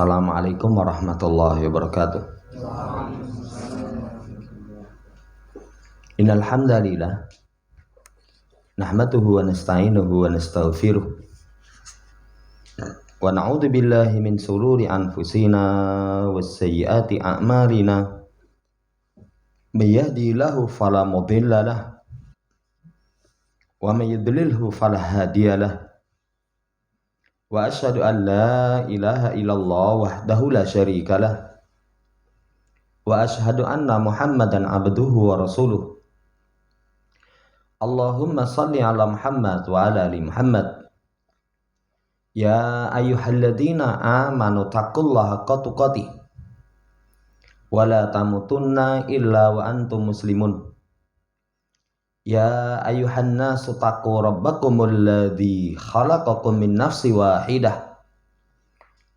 Assalamualaikum warahmatullahi wabarakatuh. Innal hamdalillah nahmaduhu wa nasta'inuhu wa nastaghfiruh wa na'udzu billahi min shururi anfusina was sayyiati a'malina. May yahdihillahu fala mudhillalah wa may yudlilhu fala hadiyalah. Wa asyhadu an la ilaha illallah wahdahu la syarikalah wa asyhadu anna Muhammadan abduhu wa rasuluh. Allahumma salli ala Muhammad wa ala ali Muhammad. Ya ayyuhalladzina amanu taqullaha haqqa tuqatih wa la tamutunna illa wa antum muslimun. Ya ayyuhan nasu taqu rabbakumul ladzi khalaqakum min nafsin wahidah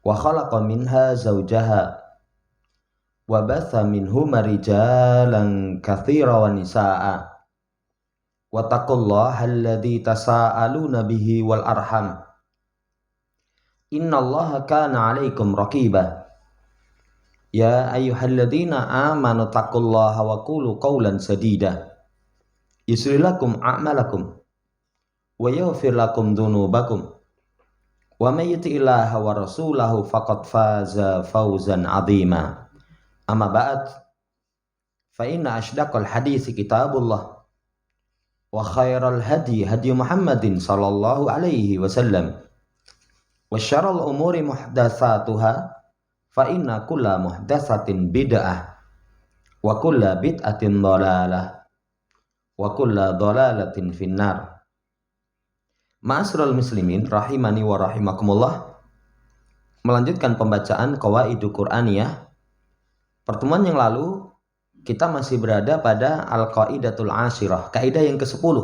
wa khalaqa minha zawjaha wa batha minhuma rijalan katsiran wa nisaa'a wattaqullaha alladzi tasaaluna bihi wal arham innallaha kana 'alaikum raqiba. Ya ayyuhalladzina amanu taqullaha wa qulu qawlan sadida yushlih lakum a'malakum wa yaghfir lakum dhunubakum wa may yuti'illaha wa rasulahu faqad faza fawzan 'azima. Amma ba'd, fa inna ashdaqal hadits kitabullah wa khairal hadi Muhammadin sallallahu alaihi wasallam wa syarrul umuri muhdatsatuha fa inna kulla muhdatsatin bid'ah wa kulla bid'atin dhalalah wa kulla dhalalatin finnar. Ma'asyiral muslimin rahimani wa rahimakumullah. Melanjutkan pembacaan Qawaidul Qur'aniyah. Pertemuan yang lalu kita masih berada pada Al-Qaidatul Ashirah, kaidah yang ke-10.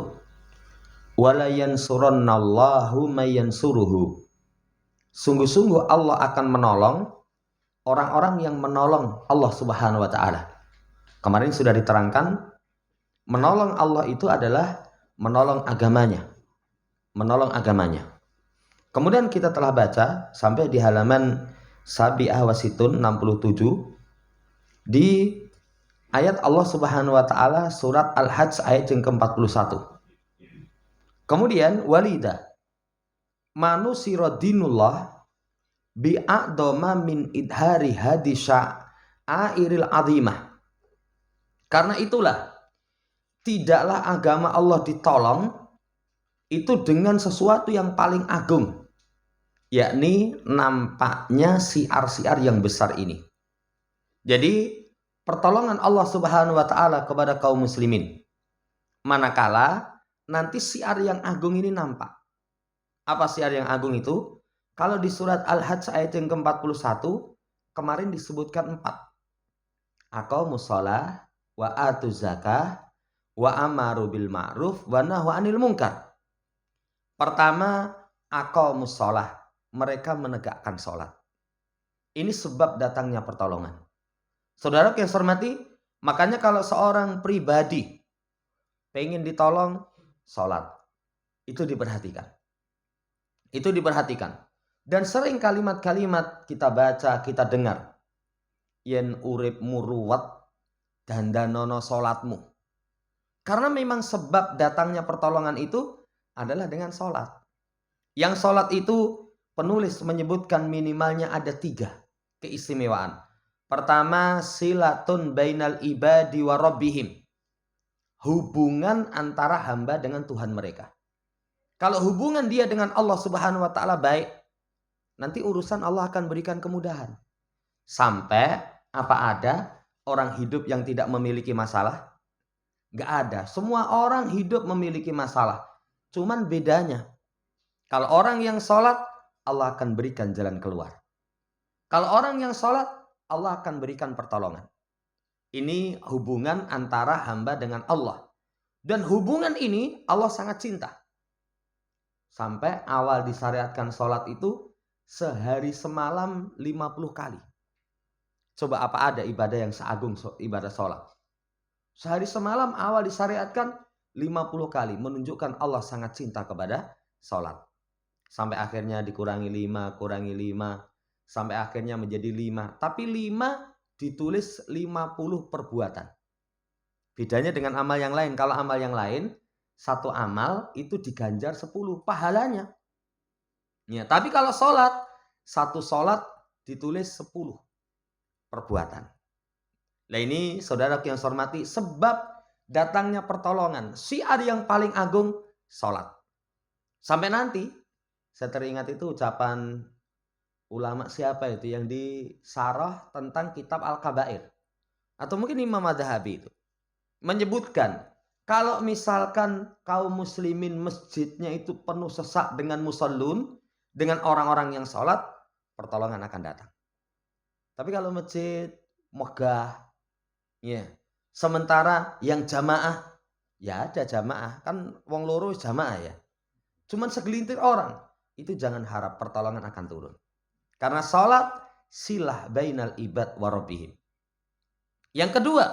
Wala yansurannallahu may yansuruhu. Sungguh-sungguh Allah akan menolong orang-orang yang menolong Allah Subhanahu wa taala. Kemarin sudah diterangkan, menolong Allah itu adalah menolong agamanya. Menolong agamanya. Kemudian kita telah baca sampai di halaman Sabi'ah wasitun 67 di ayat Allah Subhanahu wa taala surat Al-Hajj ayat yang ke-41. Kemudian walida manusira dinullah bi'adoma min idhari hadisya airil azimah. Karena itulah tidaklah agama Allah ditolong itu dengan sesuatu yang paling agung, yakni nampaknya siar-siar yang besar ini. Jadi pertolongan Allah Subhanahu wa taala kepada kaum muslimin manakala nanti siar yang agung ini nampak. Apa siar yang agung itu? Kalau di surat Al-Hajj ayat yang ke-41 kemarin disebutkan 4. Aqamus shalah wa atuz zakah wa amaru bil ma'ruf wa nahu 'anil munkar. Pertama, aqamus shalah, mereka menegakkan salat. Ini sebab datangnya pertolongan. Saudara yang saya hormati, makanya kalau seorang pribadi pengen ditolong, salat. Itu diperhatikan. Itu diperhatikan. Dan sering kalimat-kalimat kita baca, kita dengar. Yen urip muruwat dandanono salatmu. Karena memang sebab datangnya pertolongan itu adalah dengan salat. Yang salat itu penulis menyebutkan minimalnya ada 3 keistimewaan. Pertama, silatun bainal ibadi wa rabbihim. Hubungan antara hamba dengan Tuhan mereka. Kalau hubungan dia dengan Allah Subhanahu wa taala baik, nanti urusan Allah akan berikan kemudahan. Sampai apa ada orang hidup yang tidak memiliki masalah? Gak ada. Semua orang hidup memiliki masalah. Cuman bedanya, kalau orang yang sholat, Allah akan berikan jalan keluar. Kalau orang yang sholat, Allah akan berikan pertolongan. Ini hubungan antara hamba dengan Allah. Dan hubungan ini Allah sangat cinta. Sampai awal disyariatkan sholat itu sehari semalam 50 kali. Coba apa ada ibadah yang seagung ibadah sholat? Sehari semalam awal disyariatkan 50 kali. Menunjukkan Allah sangat cinta kepada sholat. Sampai akhirnya dikurangi 5, sampai akhirnya menjadi 5. Tapi 5 ditulis 50 perbuatan. Bedanya dengan amal yang lain. Kalau amal yang lain, satu amal itu diganjar 10 pahalanya. Ya, tapi kalau sholat, satu sholat ditulis 10 perbuatan. Nah ini saudara yang saya hormati, sebab datangnya pertolongan. Syiar yang paling agung, sholat. Sampai nanti, saya teringat itu ucapan ulama siapa itu yang disarah tentang kitab Al-Kabair. Atau mungkin Imam Madhabi itu. Menyebutkan, kalau misalkan kaum muslimin masjidnya itu penuh sesak dengan musallun, dengan orang-orang yang sholat, pertolongan akan datang. Tapi kalau masjid megah, ya, sementara yang jamaah, ya ada jamaah, kan wong loro jamaah ya. Cuman segelintir orang, itu jangan harap pertolongan akan turun. Karena sholat silah bainal ibad wa rabbihim. Yang kedua,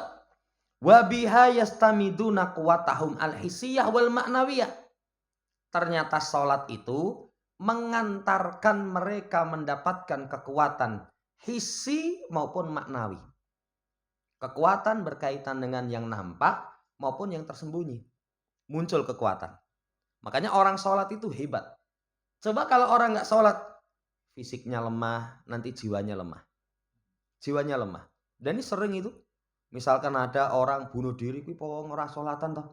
wa biha yastamiduna quwatahum al-hissiyah wal ma'nawiyah. Ternyata sholat itu mengantarkan mereka mendapatkan kekuatan hissi maupun maknawi. Kekuatan berkaitan dengan yang nampak maupun yang tersembunyi. Muncul kekuatan. Makanya orang sholat itu hebat. Coba kalau orang nggak sholat, fisiknya lemah, nanti jiwanya lemah. Jiwanya lemah. Dan ini sering itu. Misalkan ada orang bunuh diri, kuwi ora sholatan toh.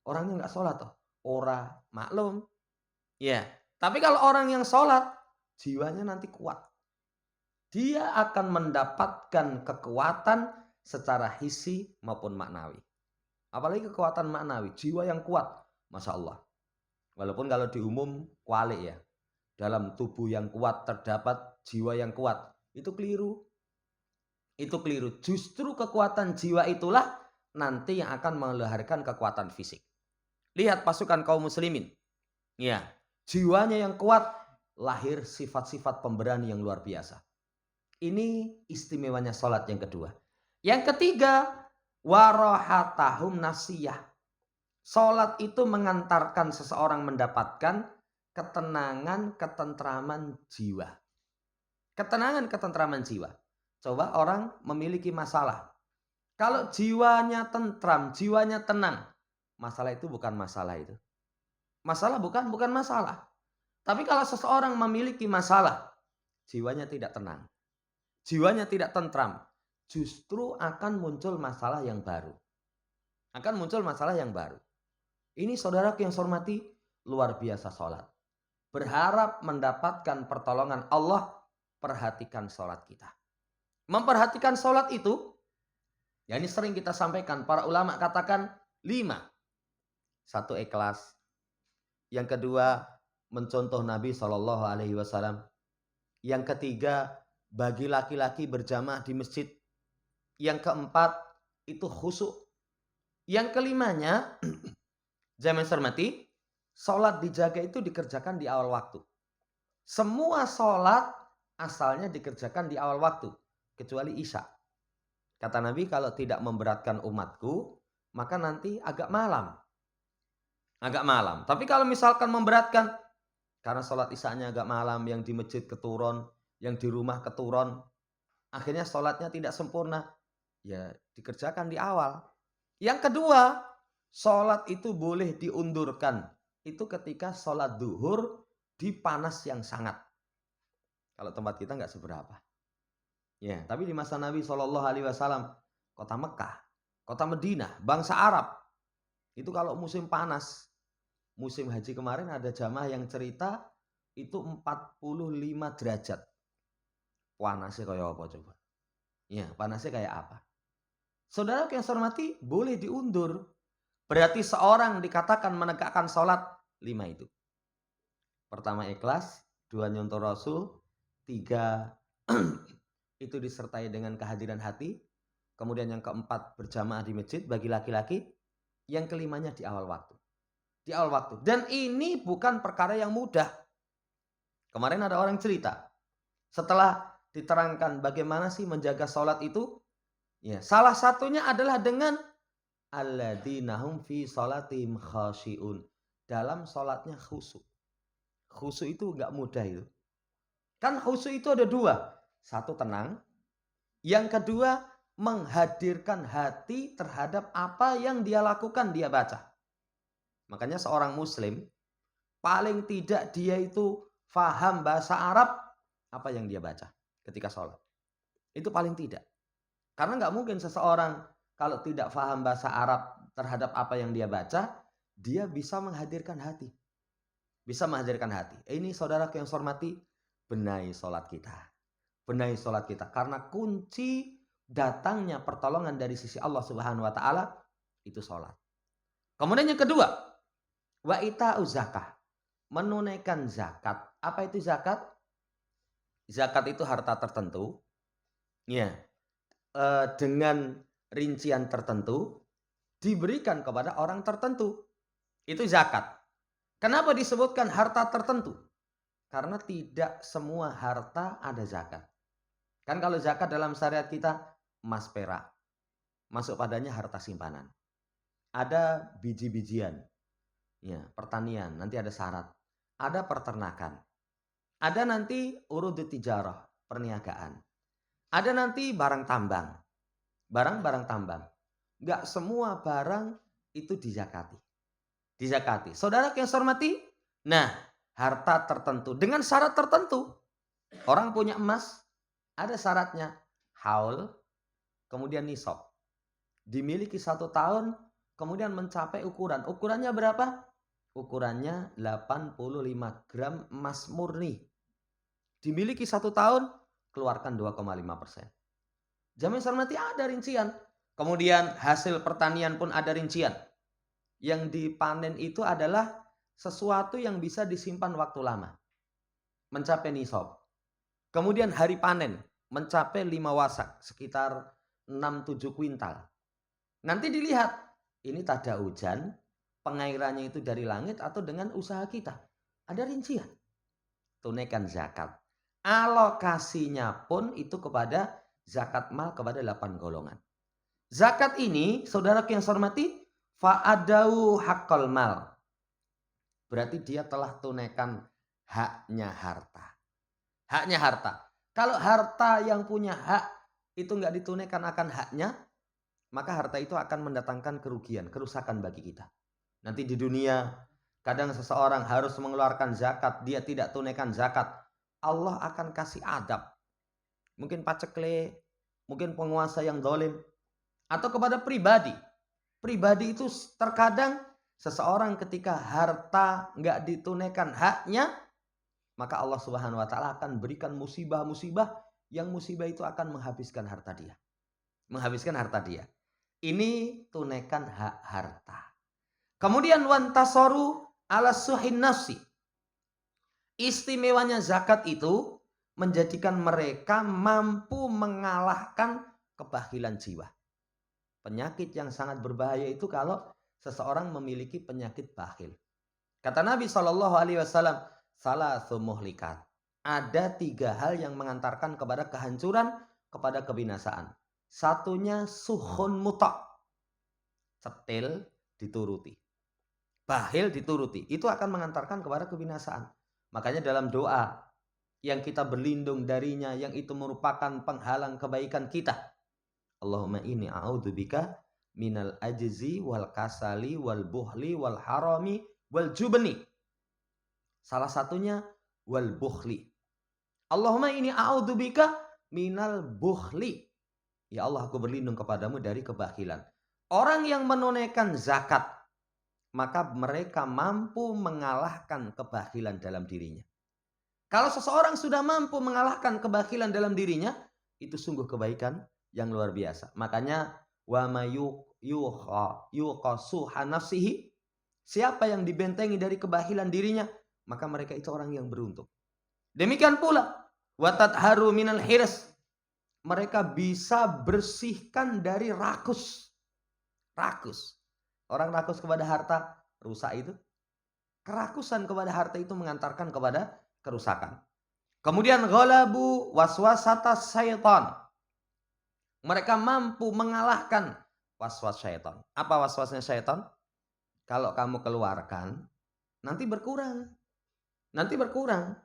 Orangnya nggak sholat toh. Ora maklum. Ya. Tapi kalau orang yang sholat, jiwanya nanti kuat. Dia akan mendapatkan kekuatan secara hissi maupun maknawi. Apalagi kekuatan maknawi, jiwa yang kuat. Masya Allah. Walaupun kalau di umum kualik ya. Dalam tubuh yang kuat terdapat jiwa yang kuat. Itu keliru. Itu keliru. Justru kekuatan jiwa itulah nanti yang akan melahirkan kekuatan fisik. Lihat pasukan kaum muslimin. Ya, jiwanya yang kuat, lahir sifat-sifat pemberani yang luar biasa. Ini istimewanya sholat yang kedua. Yang ketiga, warahatahum nasiyah. Sholat itu mengantarkan seseorang mendapatkan ketenangan, ketentraman jiwa. Ketenangan, ketentraman jiwa. Coba orang memiliki masalah. Kalau jiwanya tentram, jiwanya tenang, masalah itu bukan masalah itu. Masalah bukan masalah. Tapi kalau seseorang memiliki masalah, jiwanya tidak tenang, jiwanya tidak tentram, justru akan muncul masalah yang baru. Akan muncul masalah yang baru. Ini saudara yang saya hormati, luar biasa sholat. Berharap mendapatkan pertolongan Allah, perhatikan sholat kita. Memperhatikan sholat itu, ya ini sering kita sampaikan, para ulama katakan 5. 1, ikhlas. Yang kedua, mencontoh Nabi SAW. Yang ketiga, bagi laki-laki berjamaah di masjid. Yang keempat, itu khusyuk. Yang kelimanya, jamaah hormati, sholat dijaga itu dikerjakan di awal waktu. Semua sholat asalnya dikerjakan di awal waktu, kecuali Isya. Kata Nabi, kalau tidak memberatkan umatku, maka nanti agak malam. Agak malam. Tapi kalau misalkan memberatkan, karena sholat Isyanya agak malam, yang di masjid keturun, yang di rumah keturun, akhirnya sholatnya tidak sempurna, ya dikerjakan di awal. Yang kedua, sholat itu boleh diundurkan. Itu ketika sholat duhur di panas yang sangat. Kalau tempat kita nggak seberapa. Ya, tapi di masa Nabi SAW, kota Mekah, kota Madinah, bangsa Arab, itu kalau musim panas, musim haji kemarin ada jamaah yang cerita itu 45 derajat. Panasnya kayak apa coba? Ya, panasnya kayak apa? Saudara yang saya hormati, boleh diundur. Berarti seorang dikatakan menegakkan sholat 5 itu. Pertama ikhlas, 2 nyontoh Rasul, 3 itu disertai dengan kehadiran hati. Kemudian yang keempat berjamaah di masjid bagi laki-laki. Yang kelimanya di awal waktu. Di awal waktu. Dan ini bukan perkara yang mudah. Kemarin ada orang cerita. Setelah diterangkan bagaimana sih menjaga sholat itu. Ya, salah satunya adalah dengan alladzina hum fi sholatihim khashi'un. Dalam sholatnya khusyuk. Khusyuk itu enggak mudah itu. Kan khusyuk itu ada dua. Satu tenang. Yang kedua menghadirkan hati terhadap apa yang dia lakukan, dia baca. Makanya seorang muslim paling tidak dia itu faham bahasa Arab apa yang dia baca ketika sholat. Itu paling tidak. Karena nggak mungkin seseorang kalau tidak faham bahasa Arab terhadap apa yang dia baca, dia bisa menghadirkan hati. Bisa menghadirkan hati. Ini saudara yang saya hormati, benahi sholat kita. Benahi sholat kita. Karena kunci datangnya pertolongan dari sisi Allah Subhanahu wa taala itu sholat. Kemudian yang kedua, wa ita'u zakah. Menunaikan zakat. Apa itu zakat? Zakat itu harta tertentu. Ya. Dengan rincian tertentu diberikan kepada orang tertentu. Itu zakat. Kenapa disebutkan harta tertentu? Karena tidak semua harta ada zakat. Kan kalau zakat dalam syariat kita emas perak. Masuk padanya harta simpanan. Ada biji-bijian. Ya, pertanian, nanti ada syarat. Ada peternakan. Ada nanti urudut tijarah, perniagaan. Ada nanti barang tambang. Barang-barang tambang. Enggak semua barang itu dizakati. Dizakati. Saudara yang saya hormati, nah, harta tertentu dengan syarat tertentu. Orang punya emas, ada syaratnya. Haul, kemudian nisab. Dimiliki 1 tahun, kemudian mencapai ukuran. Ukurannya berapa? Ukurannya 85 gram emas murni. Dimiliki 1 tahun, keluarkan 2,5%. Jamaah yang saya hormati, ada rincian. Kemudian hasil pertanian pun ada rincian. Yang dipanen itu adalah sesuatu yang bisa disimpan waktu lama. Mencapai nisab. Kemudian hari panen mencapai 5 wasak, sekitar 6-7 kuintal. Nanti dilihat, ini tada hujan, pengairannya itu dari langit atau dengan usaha kita. Ada rincian. Tunaikan zakat. Alokasinya pun itu kepada zakat mal kepada 8 golongan. Zakat ini, saudara yang saya hormati, fa'adau haqqal mal. Berarti dia telah tunaikan haknya harta. Haknya harta. Kalau harta yang punya hak itu nggak ditunaikan akan haknya, maka harta itu akan mendatangkan kerugian, kerusakan bagi kita. Nanti di dunia, kadang seseorang harus mengeluarkan zakat, dia tidak tunaikan zakat. Allah akan kasih adab. Mungkin pacekle, mungkin penguasa yang dolim. Atau kepada pribadi. Pribadi itu terkadang seseorang ketika harta nggak ditunaikan haknya, maka Allah Subhanahu wa taala akan berikan musibah-musibah yang musibah itu akan menghabiskan harta dia. Menghabiskan harta dia. Ini tunaikan hak harta. Kemudian wantasoru ala suhin nafsi. Istimewanya zakat itu menjadikan mereka mampu mengalahkan kebahilan jiwa. Penyakit yang sangat berbahaya itu kalau seseorang memiliki penyakit bakhil. Kata Nabi SAW, salasu muhlikat. Ada 3 hal yang mengantarkan kepada kehancuran, kepada kebinasaan. Satunya suhun mutak. Cetil dituruti. Bakhil dituruti. Itu akan mengantarkan kepada kebinasaan. Makanya dalam doa yang kita berlindung darinya, yang itu merupakan penghalang kebaikan kita. Allahumma inni a'udzubika minal ajzi wal kasali wal buhli wal harami wal jubni. Salah satunya wal buhli. Allahumma inni a'udzubika minal buhli. Ya Allah, aku berlindung kepadamu dari kebahilan. Orang yang menunaikan zakat, maka mereka mampu mengalahkan kebahilan dalam dirinya. Kalau seseorang sudah mampu mengalahkan kebahilan dalam dirinya, itu sungguh kebaikan yang luar biasa. Makanya wa yuqasuha nafsihi, siapa yang dibentengi dari kebahilan dirinya, maka mereka itu orang yang beruntung. Demikian pula wa tatharu minal hirs, mereka bisa bersihkan dari rakus. Rakus. Orang rakus kepada harta, rusak itu. Kerakusan kepada harta itu mengantarkan kepada kerusakan. Kemudian ghalabu waswasata syaitan. Mereka mampu mengalahkan waswas syaitan. Apa waswasnya syaitan? Kalau kamu keluarkan, nanti berkurang. Nanti berkurang.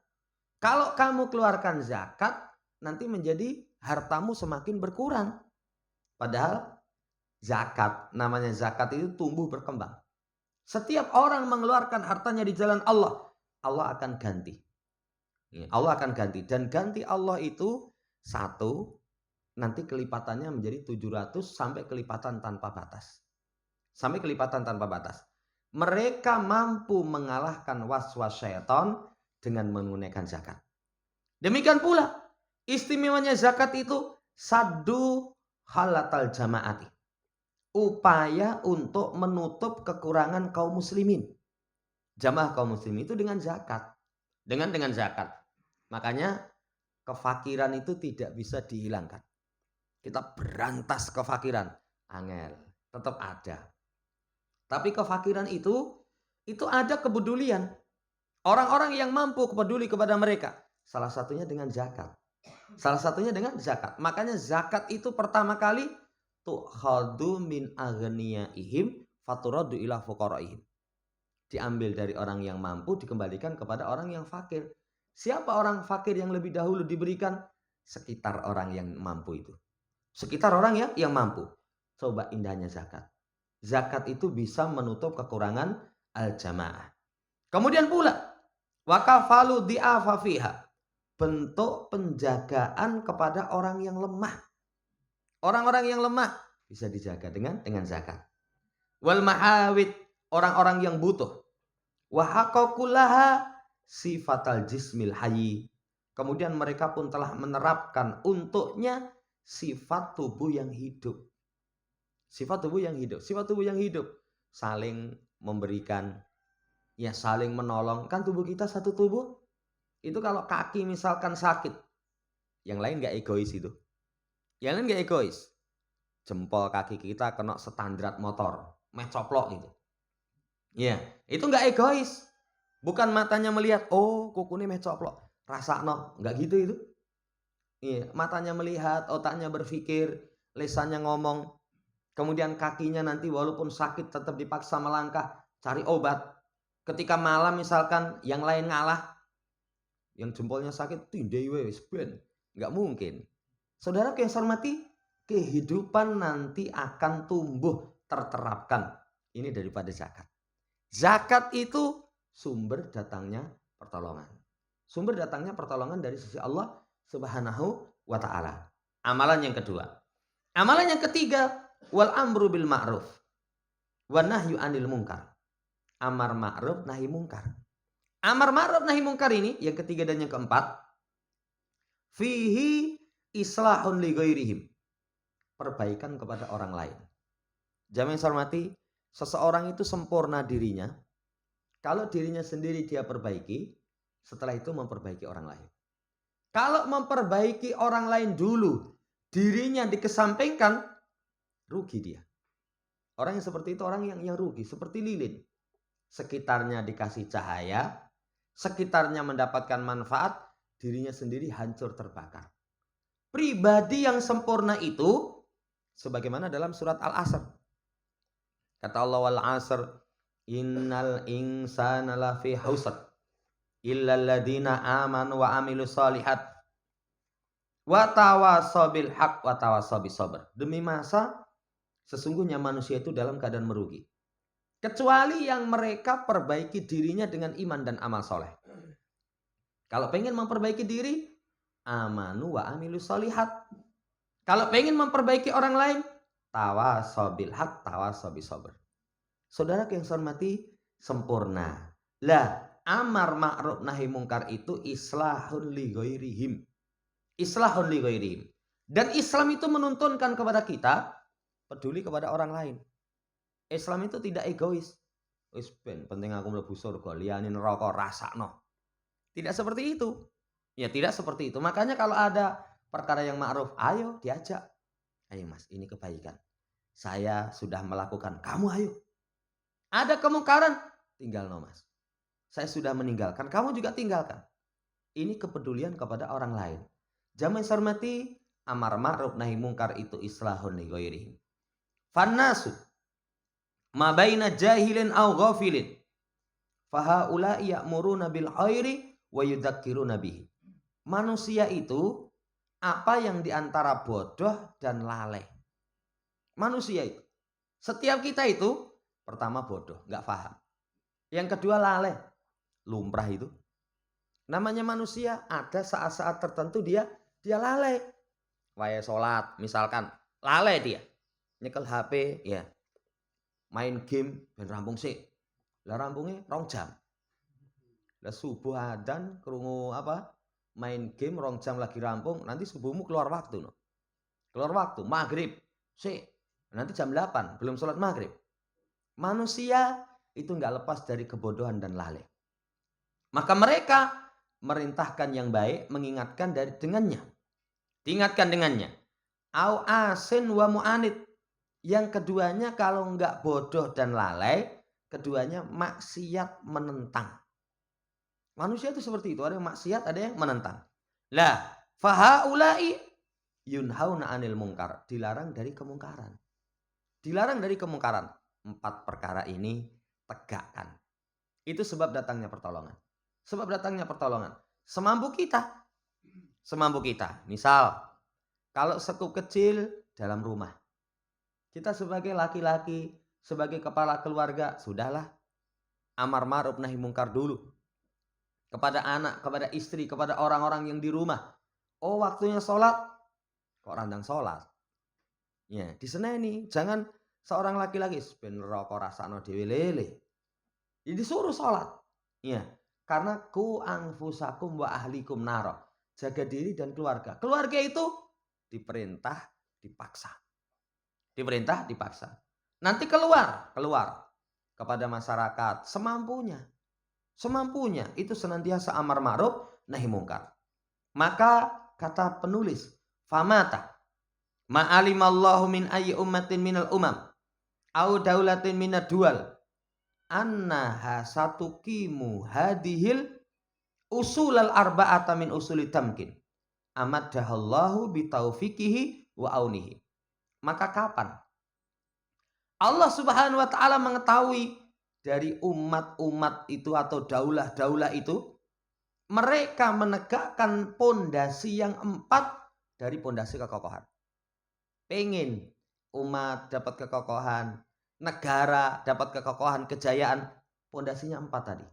Kalau kamu keluarkan zakat, nanti menjadi hartamu semakin berkurang. Padahal zakat, namanya zakat itu tumbuh berkembang. Setiap orang mengeluarkan hartanya di jalan Allah, Allah akan ganti. Allah akan ganti. Dan ganti Allah itu satu, nanti kelipatannya menjadi 700 sampai kelipatan tanpa batas. Sampai kelipatan tanpa batas. Mereka mampu mengalahkan was-was syaitan dengan menunaikan zakat. Demikian pula istimewanya zakat itu saddu halatal jamaati. Upaya untuk menutup kekurangan kaum muslimin. Jamaah kaum muslimin itu dengan zakat. Dengan zakat. Makanya kefakiran itu tidak bisa dihilangkan. Kita berantas kefakiran. Angel. Tetap ada. Tapi kefakiran itu ada kepedulian. Orang-orang yang mampu peduli kepada mereka. Salah satunya dengan zakat. Salah satunya dengan zakat. Makanya zakat itu pertama kali tu'khadhu min aghniyaihim faturadu ila fuqaraihim. Diambil dari orang yang mampu dikembalikan kepada orang yang fakir. Siapa orang fakir yang lebih dahulu diberikan? Sekitar orang yang mampu itu. Sekitar orang yang mampu. Coba indahnya zakat. Zakat itu bisa menutup kekurangan al-jamaah. Kemudian pula wa kafalu di'afa fiha. Bentuk penjagaan kepada orang yang lemah. Orang-orang yang lemah bisa dijaga dengan zakat. Wal mahawid, orang-orang yang butuh. Wa haqqaqullaha sifatal jismil hayy. Kemudian mereka pun telah menerapkan untuknya sifat tubuh yang hidup. Sifat tubuh yang hidup. Sifat tubuh yang hidup. Saling memberikan. Ya saling menolong. Kan tubuh kita satu tubuh. Itu kalau kaki misalkan sakit. Yang lain gak egois itu. Yang lain gak egois. Jempol kaki kita kena standar motor. Mecoplok gitu. Ya, itu gak egois. Bukan matanya melihat, oh kuku ini mecoplok. Rasakno. Gak gitu itu. Iya, matanya melihat, otaknya berpikir, lisannya ngomong. Kemudian kakinya nanti walaupun sakit tetap dipaksa melangkah. Cari obat. Ketika malam misalkan yang lain ngalah. Yang jempolnya sakit, tindai wes ben. Gak mungkin. Saudara yang saya hormati, kehidupan nanti akan tumbuh terterapkan. Ini daripada zakat. Zakat itu sumber datangnya pertolongan. Sumber datangnya pertolongan dari sisi Allah Subhanahu wa ta'ala. Amalan yang kedua. Amalan yang ketiga, wal amru bil ma'ruf wa nahyu anil munkar. Amar ma'ruf nahi munkar. Amar ma'ruf nahi munkar ini yang ketiga dan yang keempat, fihi islahun li ghairihim. Perbaikan kepada orang lain. Jamaah yang saya hormati, seseorang itu sempurna dirinya kalau dirinya sendiri dia perbaiki, setelah itu memperbaiki orang lain. Kalau memperbaiki orang lain dulu, dirinya dikesampingkan, rugi dia. Orang yang seperti itu orang yang rugi, seperti lilin. Sekitarnya dikasih cahaya, sekitarnya mendapatkan manfaat, dirinya sendiri hancur terbakar. Pribadi yang sempurna itu, sebagaimana dalam surat Al-Asr. Kata Allah wal asr, innal insana lafi khusr illal ladzina amanu wa amilus shalihat wa tawassaw bil haqq wa tawassaw bis sabr. Demi masa sesungguhnya manusia itu dalam keadaan merugi kecuali yang mereka perbaiki dirinya dengan iman dan amal soleh. Kalau pengen memperbaiki diri, amanu wa amilus shalihat. Kalau pengen memperbaiki orang lain, tawassaw bil haqq tawassaw bis sabr. Saudara yang saya hormati, sempurna. Lah, amar ma'ruf nahi mungkar itu islahun li ghairihim. Islahun li ghairihim. Dan Islam itu menuntunkan kepada kita peduli kepada orang lain. Islam itu tidak egois. Wis ben penting aku mlebu surga, liyane neraka rasakno. Tidak seperti itu. Ya tidak seperti itu. Makanya kalau ada perkara yang ma'ruf, ayo diajak. Ayo Mas, ini kebaikan. Saya sudah melakukan, kamu ayo. Ada kemungkaran, tinggal no Mas. Saya sudah meninggalkan, kamu juga tinggalkan. Ini kepedulian kepada orang lain. Jamaah yang saya hormati, amar ma'ruf nahi mungkar itu islahun li ghairihim. Fannasu ma baina jahilin aw ghafilin fahaula'i ya'muruna bil khairi wa yudzakiruna bihi. Manusia itu apa yang diantara bodoh dan lalai. Manusia itu. Setiap kita itu pertama bodoh, nggak paham. Yang kedua lalai, lumrah itu. Namanya manusia, ada saat-saat tertentu dia lalai. Waya sholat misalkan, lalai dia. Nyekel HP ya. Main game dan rampung sih. Lah rampungnya 2 jam. Lah subuh adzan krungu apa? Main game 2 jam lagi rampung, nanti subuhmu keluar waktu no. Keluar waktu, maghrib. Sih. Nanti jam 8 belum sholat maghrib. Manusia itu nggak lepas dari kebodohan dan lalai. Maka mereka merintahkan yang baik, mengingatkan dengannya. Diingatkan dengannya. Au asin wa mu'anid. Yang keduanya kalau nggak bodoh dan lalai, keduanya maksiat menentang. Manusia itu seperti itu, ada yang maksiat, ada yang menentang. Lah, fahaulai yunhauna 'anil munkar, dilarang dari kemungkaran. Dilarang dari kemungkaran. 4 perkara ini tegakkan. Itu sebab datangnya pertolongan. Sebab datangnya pertolongan. Semampu kita. Semampu kita. Misal, kalau sekup kecil dalam rumah. Kita sebagai laki-laki, sebagai kepala keluarga, sudahlah. Amar ma'ruf nahi mungkar dulu. Kepada anak, kepada istri, kepada orang-orang yang di rumah. Oh waktunya sholat. Kok randang sholat? Ya, diseneni. Jangan seorang laki-laki ben rokok rasano dhewe lele. Ya, disuruh sholat. Ya, karena ku anfusakum wa ahlikum naro. Jaga diri dan keluarga. Keluarga itu diperintah, dipaksa. Diperintah, dipaksa. Nanti keluar kepada masyarakat semampunya. Semampunya itu senantiasa amar ma'ruf nahi mungkar. Maka kata penulis, famata ma'alimallahu min ayyi ummatin minal umam au daulatin minad dual annaha satuqimu hadihil usulal arba'ata min usuli tamkin amaddahallahu bitaufiqihi wa aunihi. Maka kapan Allah Subhanahu wa taala mengetahui dari umat-umat itu atau daulah-daulah itu mereka menegakkan pondasi yang 4 dari pondasi kekokohan. Pengen umat dapat kekokohan, negara dapat kekokohan, kejayaan, pondasinya 4 tadi.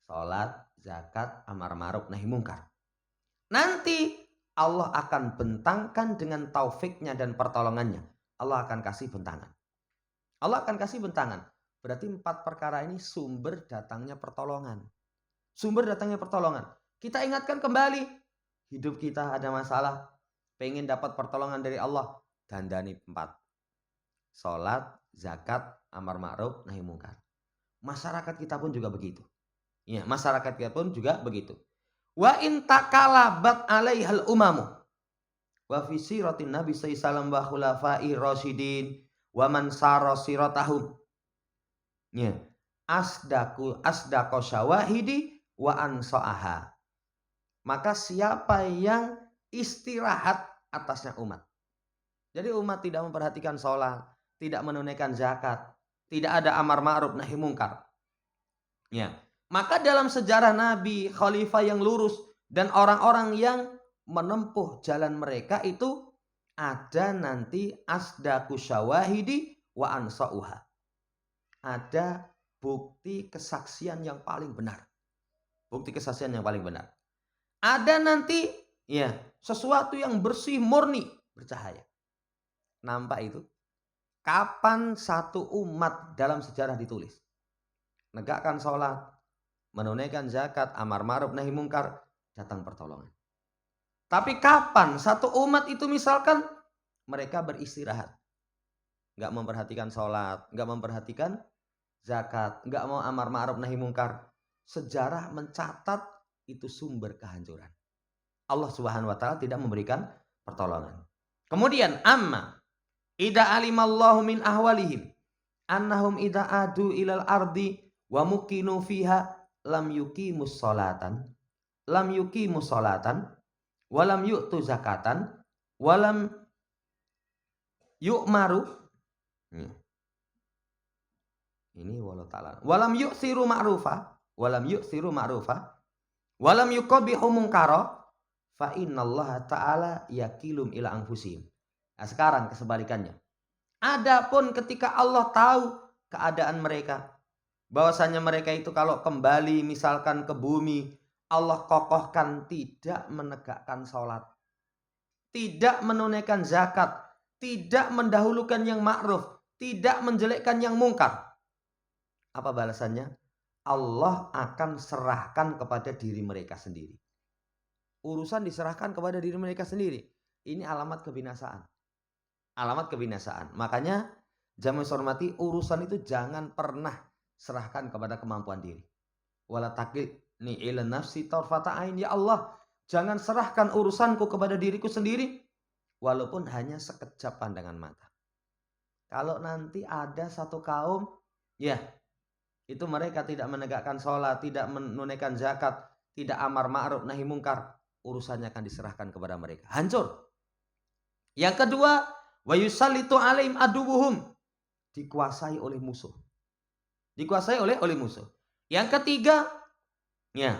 Salat, zakat, amar ma'ruf nahi mungkar. Nanti Allah akan bentangkan dengan taufiknya dan pertolongannya. Allah akan kasih bentangan. Allah akan kasih bentangan. Berarti 4 perkara ini sumber datangnya pertolongan. Sumber datangnya pertolongan. Kita ingatkan kembali. Hidup kita ada masalah. Pengen dapat pertolongan dari Allah. Dandani 4. Salat, zakat, amar ma'ruf, nahi mungkar. Masyarakat kita pun juga begitu. Ya, masyarakat kita pun juga begitu. Wa in takalabat alaihal umamu wa fi siratin nabi sallallahu wa khulafai rasyidin wa man sara siratahum. Ya. Asdaqo syawahidi wa ansaaha. Maka siapa yang istirahat atasnya umat. Jadi umat tidak memperhatikan sholat, tidak menunaikan zakat, tidak ada amar ma'ruf nahi mungkar. Ya. Maka dalam sejarah Nabi, khalifah yang lurus dan orang-orang yang menempuh jalan mereka itu ada nanti asdaqu syawahidi wa ansauha. Ada bukti kesaksian yang paling benar. Bukti kesaksian yang paling benar. Ada nanti ya sesuatu yang bersih murni bercahaya. Nampak itu? Kapan satu umat dalam sejarah ditulis? Negakkan sholat, menunaikan zakat, amar ma'ruf nahi mungkar, datang pertolongan. Tapi kapan satu umat itu misalkan mereka beristirahat, nggak memperhatikan sholat, nggak memperhatikan zakat, nggak mau amar ma'ruf nahi mungkar, sejarah mencatat itu sumber kehancuran. Allah Subhanahu wa taala tidak memberikan pertolongan. Kemudian amma idza alimallahu min ahwalihim annahum idza adu ilal ardi wa mukinu fiha lam yuqimus salatan walam yu'tu zakatan walam yu'maru ini wallahu ta'ala walam yu'siru ma'rufa Walam yuqabihu munkara fa innallaha ta'ala yakilum ila anfusihim. Nah, sekarang kesebalikannya. Adapun ketika Allah tahu keadaan mereka, bahwasanya mereka itu kalau kembali misalkan ke bumi, Allah kokohkan tidak menegakkan sholat, tidak menunaikan zakat, tidak mendahulukan yang ma'ruf, tidak menjelekkan yang mungkar. Apa balasannya? Allah akan serahkan kepada diri mereka sendiri. Urusan diserahkan kepada diri mereka sendiri. Ini alamat kebinasaan. Alamat kebinasaan. Makanya jamaah hormati, urusan itu jangan pernah serahkan kepada kemampuan diri. Wala takilni ila nafsi tarfata ain. Ya Allah, jangan serahkan urusanku kepada diriku sendiri walaupun hanya sekejap pandangan mata. Kalau nanti ada satu kaum, ya, itu mereka tidak menegakkan sholat, tidak menunaikan zakat, tidak amar ma'ruf nahi mungkar, urusannya akan diserahkan kepada mereka. Hancur. Yang kedua, wa yusallitu alaihim aduwuhum, dikuasai oleh musuh. Dikuasai oleh musuh. Yang ketiga, ya,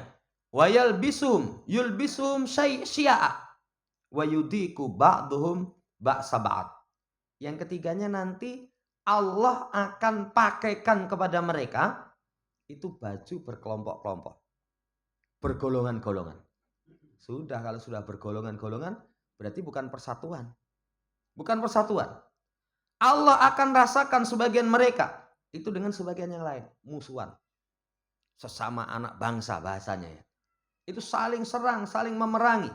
wa yulbisum syi'a wa yudiku ba'duhum ba'sa ba'd. Yang ketiganya nanti Allah akan pakaikan kepada mereka itu baju berkelompok-kelompok, bergolongan-golongan. Sudah, kalau sudah bergolongan-golongan berarti bukan persatuan. Bukan persatuan. Allah akan rasakan sebagian mereka itu dengan sebagian yang lain, musuhan. Sesama anak bangsa bahasanya ya. Itu saling serang, saling memerangi.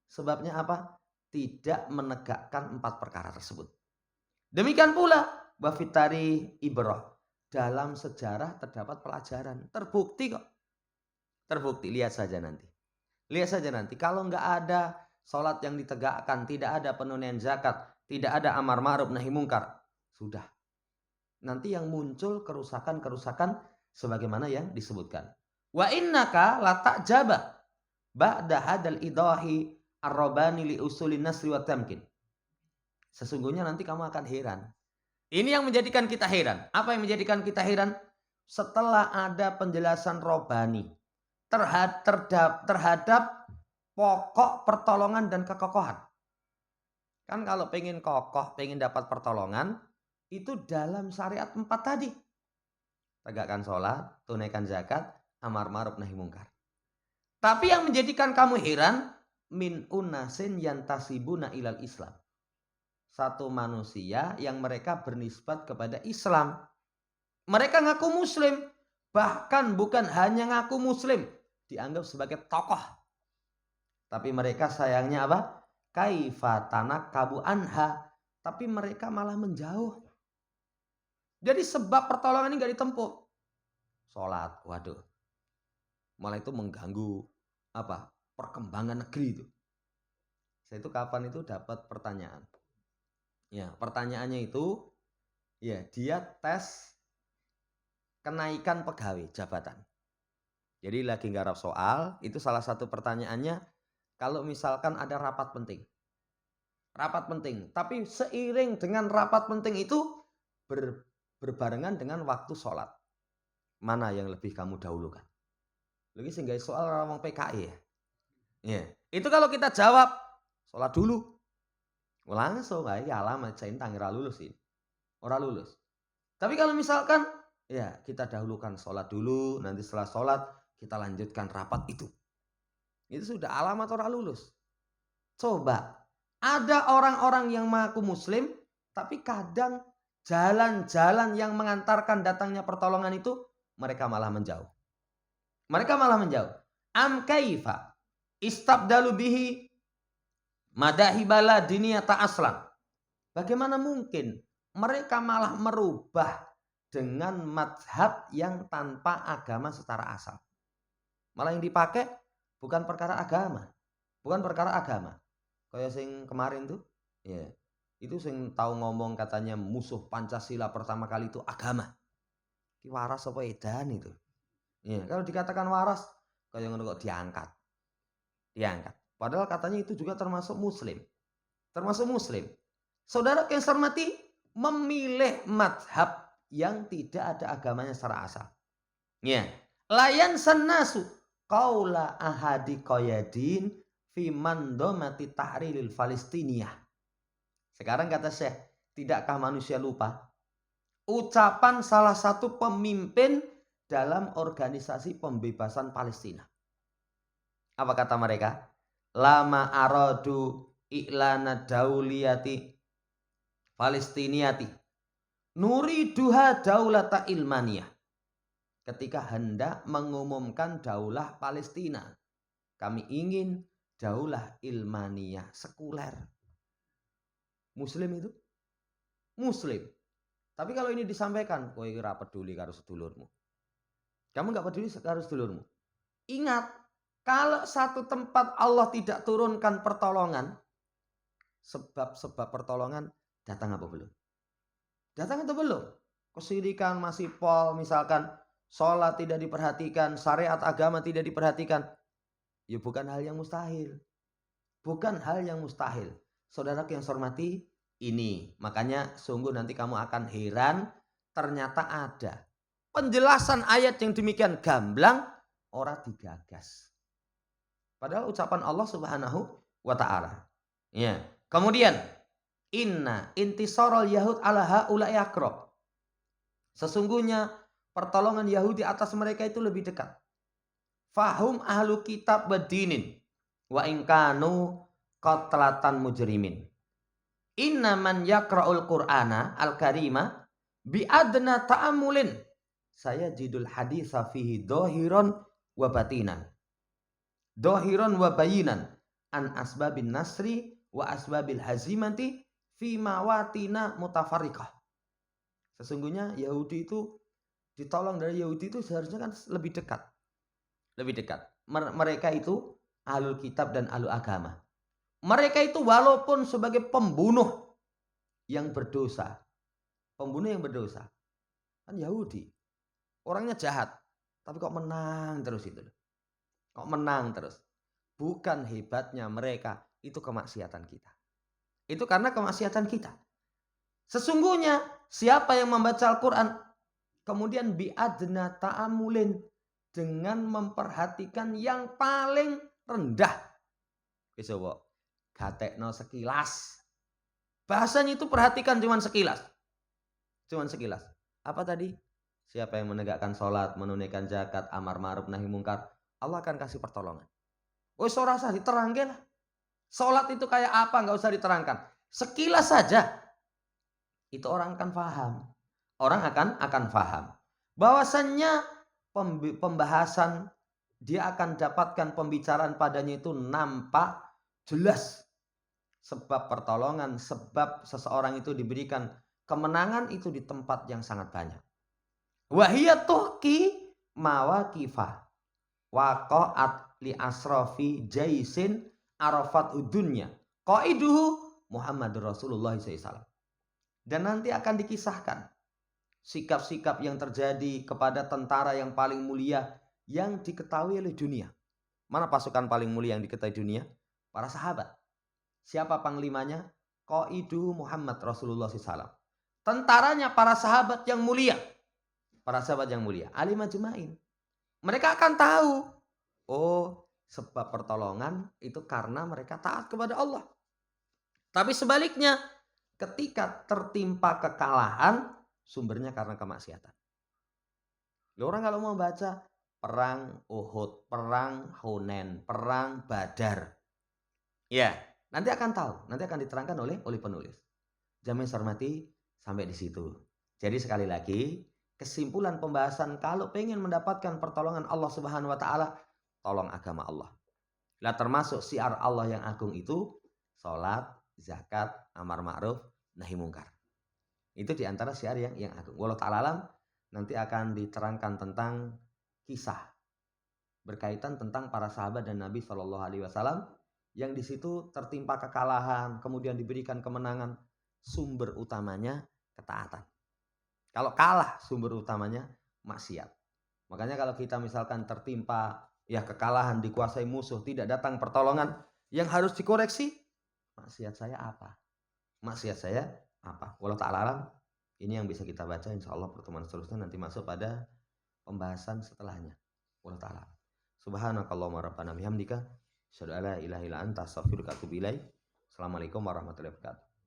Sebabnya apa? Tidak menegakkan 4 perkara tersebut. Demikian pula wafitari ibrah, dalam sejarah terdapat pelajaran, terbukti kok. Terbukti, lihat saja nanti. Lihat saja nanti, kalau nggak ada sholat yang ditegakkan, tidak ada penunaian zakat, tidak ada amar ma'ruf nahi mungkar, sudah. Nanti yang muncul kerusakan-kerusakan sebagaimana yang disebutkan. Wa innaka la ta'jaba ba'da hadal idahi ar-rabani li usulin nasri wa tamkin. Sesungguhnya nanti kamu akan heran. Ini yang menjadikan kita heran. Apa yang menjadikan kita heran? Setelah ada penjelasan Robani terhadap pokok pertolongan dan kekokohan. Kan kalau pengen kokoh, pengen dapat pertolongan, itu dalam syariat 4 tadi. Tegakkan sholat, tunaikan zakat, amar ma'ruf nahi mungkar. Tapi yang menjadikan kamu heran, min unasin yantasibuna ilal Islam. Satu manusia yang mereka bernisbat kepada Islam. Mereka ngaku muslim. Bahkan bukan hanya ngaku muslim, dianggap sebagai tokoh. Tapi mereka sayangnya apa? Kaifa tanakabu anha. Tapi mereka malah menjauh. Jadi sebab pertolongan ini gak ditempuh. Sholat, waduh. Malah itu mengganggu apa? Perkembangan negeri itu. Saya itu kapan itu dapat pertanyaan. Ya, pertanyaannya itu, ya, dia tes kenaikan pegawai jabatan. Jadi lagi nggarap soal, itu salah satu pertanyaannya, kalau misalkan ada rapat penting. Rapat penting, tapi seiring dengan rapat penting itu berbarengan dengan waktu sholat. Mana yang lebih kamu dahulukan? Lagi sehingga soal orang PKI ya. Ya, itu kalau kita jawab, sholat dulu. Langsung ya alamat centang ora lulus ini. Ora lulus. Tapi kalau misalkan ya kita dahulukan sholat dulu, nanti setelah sholat kita lanjutkan rapat itu. Itu sudah alamat ora lulus. Coba, ada orang-orang yang mengaku muslim tapi kadang jalan-jalan yang mengantarkan datangnya pertolongan itu mereka malah menjauh. Mereka malah menjauh. Am kaifa istabdalu bihi madahibala diniyata aslan. Bagaimana mungkin mereka malah merubah dengan madhab yang tanpa agama secara asal. Malah yang dipakai bukan perkara agama. Bukan perkara agama. Kayak sing kemarin tuh, ya, itu sing tahu ngomong katanya musuh Pancasila pertama kali itu agama. Ki waras apa edan itu? Ya, kalau dikatakan waras, kayak ngono kok diangkat. Diangkat. Padahal katanya itu juga termasuk muslim. Termasuk muslim. Saudara yang saya hormati, memilih madhab yang tidak ada agamanya secara asal. Ya. Layan sanasu qaula ahadi qayadin fi mandomati tahrilil Palestiniyah. Sekarang kata Syekh, tidakkah manusia lupa ucapan salah satu pemimpin dalam organisasi pembebasan Palestina? Apa kata mereka? Lama aradu i'lana dauliyati Palestiniyati nuriduha daulata ilmaniyah. Ketika hendak mengumumkan daulah Palestina, kami ingin daulah ilmaniyah, sekuler. Muslim itu? Muslim. Tapi kalau ini disampaikan, kowe ora peduli karo sedulurmu. Kamu nggak peduli karo sedulurmu. Ingat, kalau satu tempat Allah tidak turunkan pertolongan, sebab-sebab pertolongan datang apa belum? Datang atau belum? Kesyirikan masih pol, misalkan sholat tidak diperhatikan, syariat agama tidak diperhatikan. Ya bukan hal yang mustahil. Bukan hal yang mustahil. Saudara yang saya hormati, ini. Makanya sungguh nanti kamu akan heran, ternyata ada penjelasan ayat yang demikian gamblang, ora digagas. Padahal ucapan Allah Subhanahu wa ta'ala. Ya. Kemudian, inna intisarul yahud ala haula'i aqrab. Sesungguhnya pertolongan Yahudi atas mereka itu lebih dekat. Fahum ahlu kitab badinin wa ingkanu qatlatan mujrimin. Inna man yaqra'ul qur'ana al-karima bi adna ta'amulin saya jidul haditha fihi dohiron wa batinan. Dohiron wa bayinan an asbabin nasri wa asbabil hazimati fi mawatina mutafarriqah. Sesungguhnya Yahudi itu ditolong dari Yahudi itu seharusnya kan lebih dekat. Lebih dekat. Mereka itu ahlul kitab dan ahlul agama. Mereka itu walaupun sebagai pembunuh yang berdosa. Pembunuh yang berdosa. Kan Yahudi. Orangnya jahat. Tapi kok menang terus itu. Kok menang terus. Bukan hebatnya mereka. Itu kemaksiatan kita. Itu karena kemaksiatan kita. Sesungguhnya siapa yang membaca Al-Quran kemudian biadna ta'amulin dengan memperhatikan yang paling rendah. Coba gatekno sekilas. Bahasanya itu perhatikan cuman sekilas. Cuman sekilas. Apa tadi? Siapa yang menegakkan sholat, menunaikan zakat, amar ma'ruf nahi mungkar, Allah akan kasih pertolongan. Wes ora usah diterangke lah. Sholat itu kayak apa enggak usah diterangkan. Sekilas saja. Itu orang akan paham. Orang akan paham. Bahwasannya pembahasan dia akan dapatkan pembicaraan padanya itu nampak jelas. Sebab pertolongan, sebab seseorang itu diberikan kemenangan itu di tempat yang sangat banyak. Wahiyat tuhki mawakifah waqa'at li asrafi jaisin arafat udunya qaiduhu Muhammadur Rasulullah SAW. Dan nanti akan dikisahkan sikap-sikap yang terjadi kepada tentara yang paling mulia yang diketahui oleh dunia. Mana pasukan paling mulia yang diketahui dunia? Para sahabat. Siapa panglimanya? Qaidu Muhammad Rasulullah SAW. Tentaranya para sahabat yang mulia. Para sahabat yang mulia. Alim ajma'in. Mereka akan tahu. Oh, sebab pertolongan itu karena mereka taat kepada Allah. Tapi sebaliknya, ketika tertimpa kekalahan, sumbernya karena kemaksiatan. Orang kalau mau baca perang Uhud, perang Hunain, perang Badar. Ya, nanti akan tahu, nanti akan diterangkan oleh penulis. Jamaah hormati sampai di situ. Jadi sekali lagi, kesimpulan pembahasan kalau pengen mendapatkan pertolongan Allah Subhanahu wa taala, tolong agama Allah. Lah termasuk syiar Allah yang agung itu salat, zakat, amar ma'ruf, nahi mungkar. Itu diantara syiar yang agung. Wallahu ta'ala alam, nanti akan diterangkan tentang kisah berkaitan tentang para sahabat dan Nabi SAW yang di situ tertimpa kekalahan, kemudian diberikan kemenangan. Sumber utamanya ketaatan. Kalau kalah, sumber utamanya maksiat. Makanya kalau kita misalkan tertimpa ya kekalahan, dikuasai musuh, tidak datang pertolongan, yang harus dikoreksi, maksiat saya apa? Maksiat saya apa? Wallahu ta'ala alam. Ini yang bisa kita baca, insya Allah pertemuan seterusnya nanti masuk pada pembahasan setelahnya. Wallahu ta'ala. Subhanakallahumma rabbana bihamdika asyhadu an la ilaha illa anta astaghfiruka wa atubu ilaik. Assalamualaikum warahmatullahi wabarakatuh.